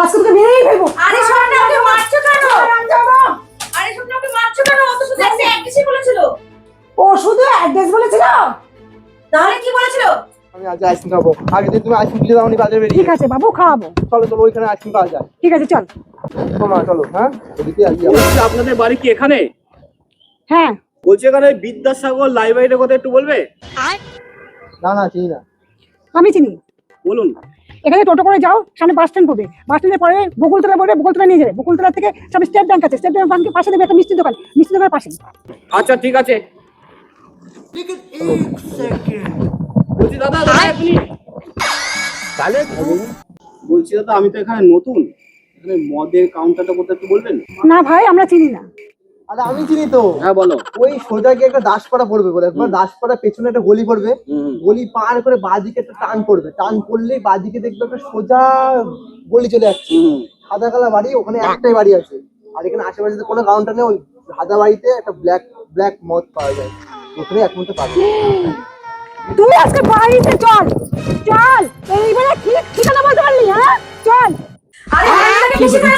আজকে তোকে মেরেই ফেলবো। আরে শোনো, ওকে মারছো কেন? আরে শোনো, ওকে মারছো কেন? ও তো শুধু একটা অ্যাড্রেসই বলেছিল। ও শুধু অ্যাড্রেস বলেছিল? তাহলে কি বলেছিল? আমি আজ আইসক্রিম খাবো। আগে দিন তুমি আইসক্রিম খেয়ে দাওনি বাজারে বেরিয়ে। ঠিক আছে বাবু, খাওয়াবো। চলো চলো, ওইখানে আইসক্রিম পাওয়া যায়। ঠিক আছে চল। মা চলো। হ্যাঁ ওদিকে আসি। বলছি আপনাদের বাড়ি কি এখানে? হ্যাঁ বলছি এখানে বিদ্যাসাগর লাইব্রেরির কথা একটু বলবে? না না চিনি না। আমি চিনি। বলুন। এখানে টোটো করে যাও, সামনে বাস স্ট্যান্ড পড়বে, বাস স্ট্যান্ডের পরে বকুলতলা পড়বে, বকুলতলা নিয়ে যাবে, বকুলতলা থেকে সামনে স্টেট ব্যাংক আছে, স্টেট ব্যাংকের পাশে দেবে একটা মিষ্টি দোকান, মিষ্টি দোকানের পাশে। আচ্ছা ঠিক আছে। বলছি দাদা আপনি তাহলে বলছি দাদা আমি তো এখানে নতুন, এখানে মদের কাউন্টারটা কোথায় একটু বলবেন? না ভাই, আমরা চিনি না। আরে আমি চিনি তো। হ্যাঁ বলো। ওই সোজা গিয়ে একটা দাসপাড়া পড়বে বলে, একবার দাসপাড়া পেছনে একটা গলি পড়বে, গলি পার করে বাঁদিকে একটা টান পড়বে, টান পড়লেই বাঁদিকে দেখবে একটা সোজা গলি চলে যাচ্ছে, সাদা কালা বাড়ি, ওখানে একটাই বাড়ি আছে। আর এখানে আশেপাশে তো কোনো কাউন্টার নেই, ওই সাদা বাড়িতে একটা ব্ল্যাক মদ পাওয়া যায়, ওখানে একমাত্র পাবে। তুই আজকে বাড়িতে চল, চল। এইবারে কি ঠিকানা বলতে পারলি? হ্যাঁ চল। আরে ভাইটাকে বেশি করে